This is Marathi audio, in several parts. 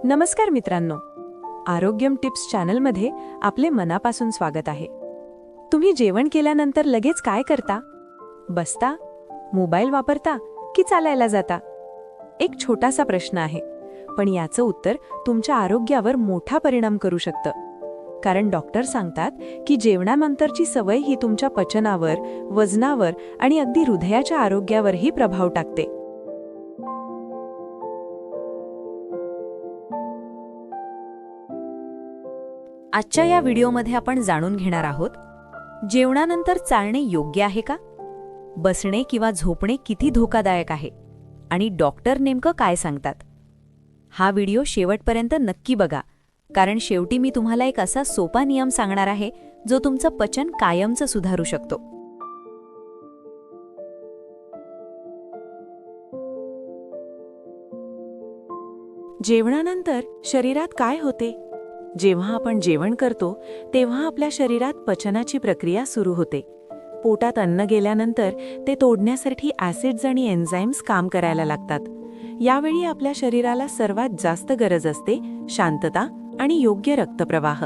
नमस्कार मित्रांनो, आरोग्यम टिप्स चॅनलमध्ये आपले मनापासून स्वागत आहे. तुम्ही जेवण केल्यानंतर लगेच काय करता? बसता, मोबाईल वापरता की चालायला जाता? एक छोटासा प्रश्न आहे, पण याचं उत्तर तुमच्या आरोग्यावर मोठा परिणाम करू शकतं. कारण डॉक्टर सांगतात की जेवणानंतरची सवय ही तुमच्या पचनावर, वजनावर आणि अगदी हृदयाच्या आरोग्यावरही प्रभाव टाकते. आजच्या या व्हिडिओमध्ये आपण जाणून घेणार आहोत, जेवणानंतर चालणे योग्य आहे का? बसणे किंवा झोपणे किती धोकादायक आहे? आणि डॉक्टर नेमकं काय सांगतात? हा व्हिडिओ शेवटपर्यंत नक्की बघा, कारण शेवटी मी तुम्हाला एक असा सोपा नियम सांगणार आहे जो तुमचं पचन कायमचं सुधारू शकतो. जेवणानंतर शरीरात काय होते? जेव्हा आपण जेवण करतो तेव्हा आपल्या शरीरात पचनाची प्रक्रिया सुरू होते. पोटात अन्न गेल्यानंतर ते तोडण्यासाठी ॲसिड्स आणि एन्झाईम्स काम करायला लागतात. यावेळी आपल्या शरीराला सर्वात जास्त गरज असते शांतता आणि योग्य रक्तप्रवाह.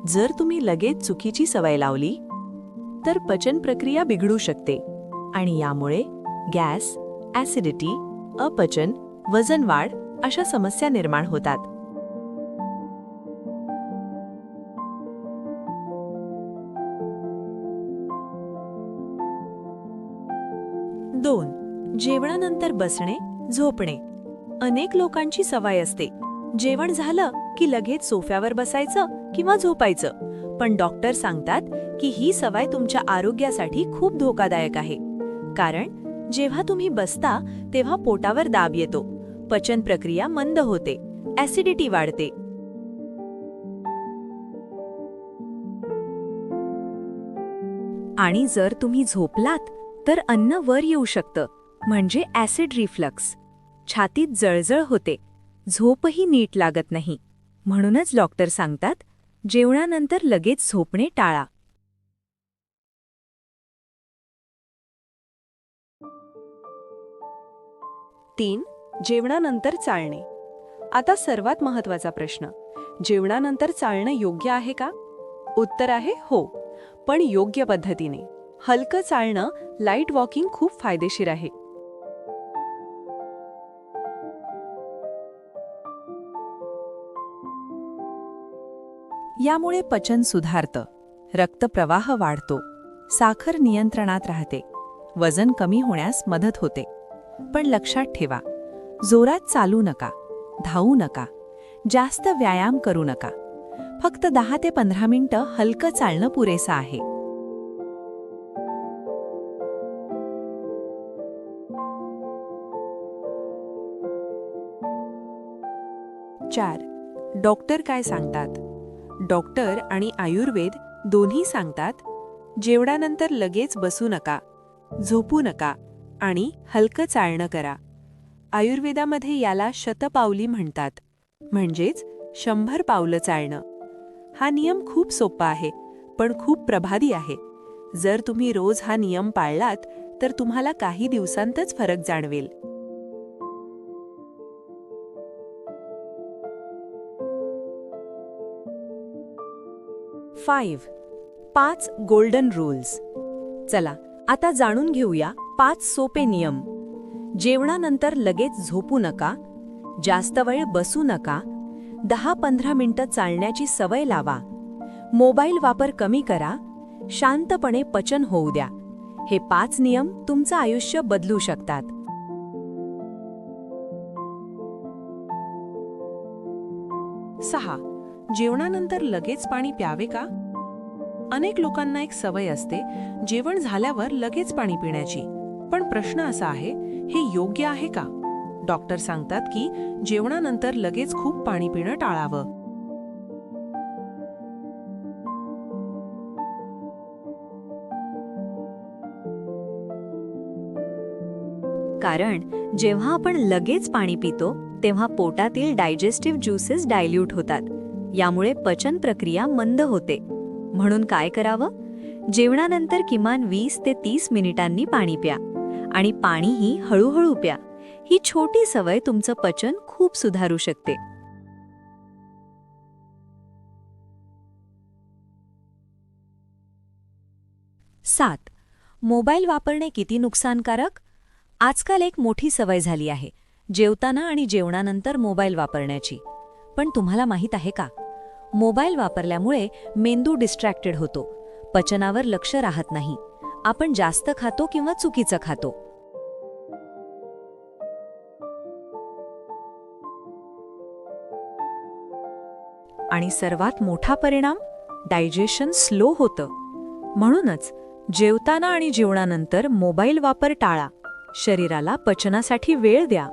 जर तुम्ही लगेच चुकीची सवय लावली तर पचन प्रक्रिया बिघडू शकते आणि यामुळे गॅस, ॲसिडिटी, अपचन, वजन वाढ अशा समस्या निर्माण होतात. 2. जेवणानंतर बसणे, झोपणे. अनेक लोकांची सवय असते, जेवण झालं की लगेच सोफ्यावर बसायचं किंवा झोपायचं. पण डॉक्टर सांगतात की ही सवय तुमच्या आरोग्यासाठी खूप धोकादायक आहे. कारण जेव्हा तुम्ही बसता तेव्हा पोटावर दाब येतो, पचन प्रक्रिया मंद होते, ॲसिडिटी वाढते. आणि जर तुम्ही झोपलात तर अन्न वर येऊ शकतं, म्हणजे ॲसिड रिफ्लक्स. छातीत जळजळ होते, झोपही नीट लागत नाही. म्हणूनच डॉक्टर सांगतात, जेवणानंतर लगेच झोपणे टाळा. 3. जेवणानंतर चालणे. आता सर्वात महत्त्वाचा प्रश्न, जेवणानंतर चालणं योग्य आहे का? उत्तर आहे हो, पण योग्य पद्धतीने. हलकं चालणं, लाईट वॉकिंग खूप फायदेशीर आहे. यामुळे पचन सुधारतं, रक्तप्रवाह वाढतो, साखर नियंत्रणात राहते, वजन कमी होण्यास मदत होते. पण लक्षात ठेवा, जोरात चालू नका, धावू नका, जास्त व्यायाम करू नका. फक्त 10 ते 15 मिनिटं हलकं चालणं पुरेसं आहे. 4. डॉक्टर काय सांगतात? डॉक्टर आणि आयुर्वेद दोन्ही सांगतात, जेवणानंतर लगेच बसू नका, झोपू नका आणि हलकं चालणं करा. आयुर्वेदामध्ये याला शतपावली म्हणतात, म्हणजेच 100 पावलं चालणं. हा नियम खूप सोपा आहे, पण खूप प्रभावी आहे. जर तुम्ही रोज हा नियम पाळलात तर तुम्हाला काही दिवसांतच फरक जाणवेल. 5 गोल्डन रूल्स. चला आता जाणून घेऊया 5 सोपे नियम. जेवणानंतर लगेच झोपू नका, जास्त वेळ बसू नका, 10-15 मिनिटं चालण्याची सवय लावा, मोबाईल वापर कमी करा, शांतपणे पचन होऊ द्या. हे 5 नियम तुमचं आयुष्य बदलू शकतात. 6. जेवणानंतर लगेच पाणी प्यावे का? अनेक लोकांना एक सवय असते, जेवण झाल्यावर लगेच पाणी पिण्याची. पण प्रश्न असा आहे, हे योग्य आहे का? डॉक्टर सांगतात की जेवणानंतर लगेच खूप पाणी पिणं टाळावं. कारण जेव्हा आपण लगेच पाणी पितो तेव्हा पोटातील डायजेस्टिव्ह ज्यूसेस डायल्यूट होतात. यामुळे पचन प्रक्रिया मंद होते. म्हणून काय करावं? जेवणानंतर किमान 20 ते 30 मिनिटांनी पाणी प्या आणि पाणीही हळूहळू प्या. ही छोटी सवय तुमचं पचन खूप सुधारू शकते. 7. मोबाईल वापरणे किती नुकसानकारक? आजकाल एक मोठी सवय झाली आहे जेवताना आणि जेवणानंतर मोबाईल वापरण्याची. पण तुम्हाला माहीत आहे का, मोबाईल वापरल्यामुळे मेंदू डिस्ट्रॅक्टेड होतो, पचनावर लक्ष राहत नाही, आपण जास्त खातो किंवा चुकीचं खातो. आणि सर्वात मोठा परिणाम, डायजेशन स्लो होतं. म्हणूनच जेवताना आणि जेवणानंतर मोबाईल वापर टाळा. शरीराला पचनासाठी वेळ द्या.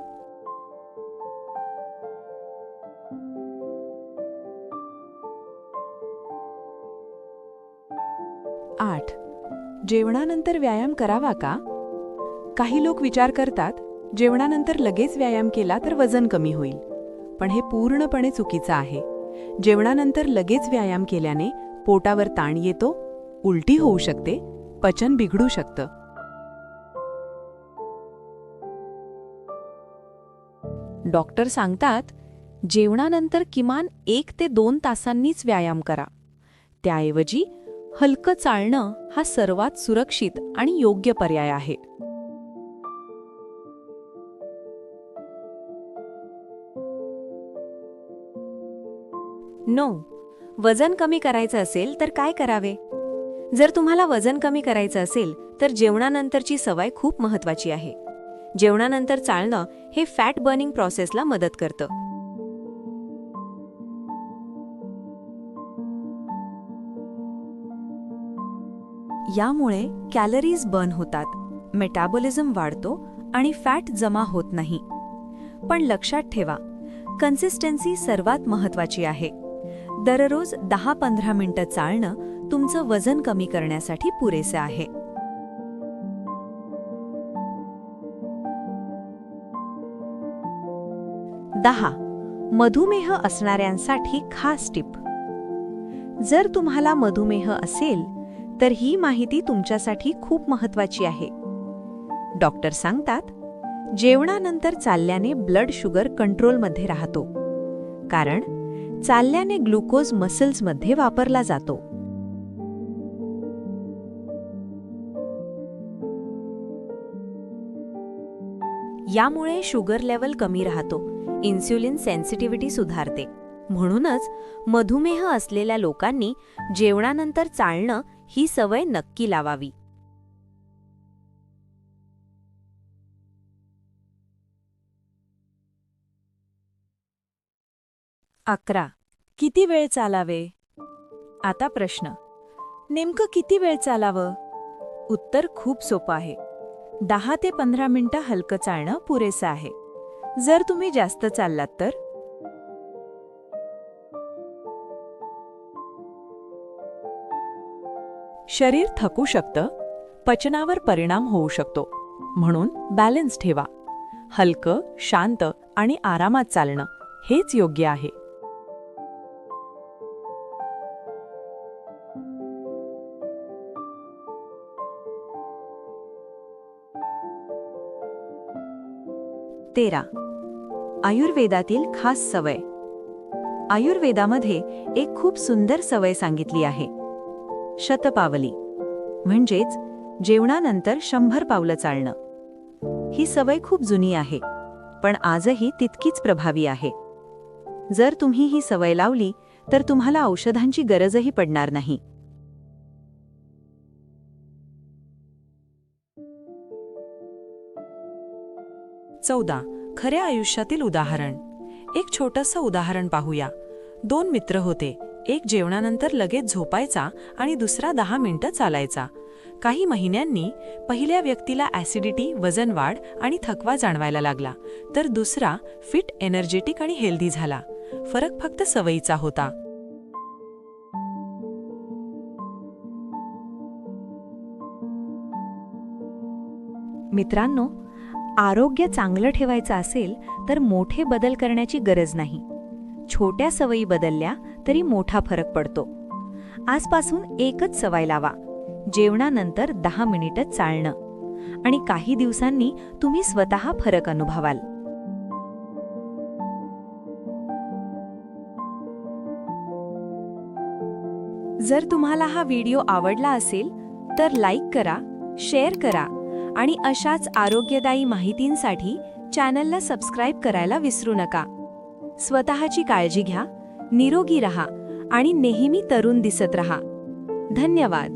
8. जेवणानंतर व्यायाम करावा का? काही लोक विचार करतात, जेवणानंतर लगेच व्यायाम केला तर वजन कमी होईल. पण हे पूर्णपणे चुकीचं आहे. जेवणानंतर लगेच व्यायाम केल्याने पोटावर ताण येतो, उलटी होऊ शकते, पचन बिघडू शकतं. डॉक्टर सांगतात, जेवणानंतर किमान 1 ते 2 तासांनीच व्यायाम करा. त्याऐवजी हलकं चालणं हा सर्वात सुरक्षित आणि योग्य पर्याय आहे. 9. वजन कमी करायचं असेल तर काय करावे? जर तुम्हाला वजन कमी करायचं असेल तर जेवणानंतरची सवय खूप महत्त्वाची आहे. जेवणानंतर चालणं हे फॅट बर्निंग प्रोसेसला मदत करतं. यामुळे कॅलरीज बर्न होतात, मेटाबॉलिझम वाढतो आणि फॅट जमा होत नाही. पण लक्षात ठेवा, कन्सिस्टन्सी सर्वात महत्त्वाची आहे. दररोज 10-15 मिनिटं चालणं तुमचं वजन कमी करण्यासाठी पुरेसे आहे. 10. मधुमेह असणाऱ्यांसाठी खास टिप. जर तुम्हाला मधुमेह असेल तर ही माहिती तुमच्यासाठी खूप महत्त्वाची आहे. डॉक्टर सांगतात, जेवणानंतर चालल्याने ब्लड शुगर कंट्रोलमध्ये राहतो, कारण चालल्याने ग्लुकोज मसल्समध्ये वापरला जातो. यामुळे शुगर लेवल कमी राहतो, इन्सुलिन सेन्सिटिव्हिटी सुधारते. म्हणूनच मधुमेह असलेल्या लोकांनी जेवणानंतर चालणं ही सवय नक्की लावावी. 11. किती वेळ चालावे? आता प्रश्न, नेमकं किती वेळ चालावं? उत्तर खूप सोपं आहे. 10 ते 15 मिनिटं हलकं चालणं पुरेसं आहे. जर तुम्ही जास्त चाललात तर शरीर थकू शकतं, पचनावर परिणाम होऊ शकतो. म्हणून बॅलन्स ठेवा. हलकं, शांत आणि आरामात चालणं हेच योग्य आहे. तेरा. आयुर्वेदातील खास सवय. आयुर्वेदामध्ये एक खूप सुंदर सवय सांगितली आहे, शतपावली, म्हणजेच जेवणानंतर 100 पावलं चालणं. ही सवय खूप जुनी आहे, पण आजही तितकीच प्रभावी आहे. जर तुम्ही ही सवय लावली तर तुम्हाला औषधांची गरजही पडणार नाही. 14. खऱ्या आयुष्यातील उदाहरण. एक छोटंसं उदाहरण पाहूया. 2 मित्र होते. एक जेवणानंतर लगेच झोपायचा आणि दुसरा 10 मिनिटं चालायचा. काही महिन्यांनी पहिल्या व्यक्तीला ॲसिडिटी, वजन वाढ आणि थकवा जाणवायला लागला, तर दुसरा फिट, एनर्जेटिक आणि हेल्दी झाला. फरक फक्त सवयीचा होता. मित्रांनो, आरोग्य चांगलं ठेवायचं असेल तर मोठे बदल करण्याची गरज नाही. छोट्या सवयी बदलल्या तरी मोठा फरक पडतो. आजपासून एकच सवय लावा, जेवणानंतर 10 मिनिटं चालणं. आणि काही दिवसांनी तुम्ही स्वतः फरक अनुभवाल. जर तुम्हाला हा व्हिडिओ आवडला असेल तर लाईक करा, शेअर करा आणि अशाच आरोग्यदायी माहितींसाठी चॅनलला सबस्क्राईब करायला विसरू नका. स्वतःची काळजी घ्या, निरोगी रहा आणि नेहमी तरुण दिसत रहा. धन्यवाद.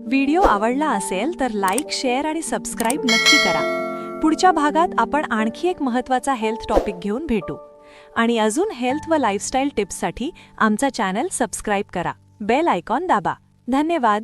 व्हिडिओ आवडला असेल तर लाईक, शेअर आणि सबस्क्राईब नक्की करा. पुढच्या भागात आपण आणखी एक महत्त्वाचा हेल्थ टॉपिक घेऊन भेटू. आणि अजून हेल्थ व लाईफस्टाईल टिप्ससाठी आमचा चॅनल सबस्क्राईब करा. बेल आयकॉन दाबा. धन्यवाद.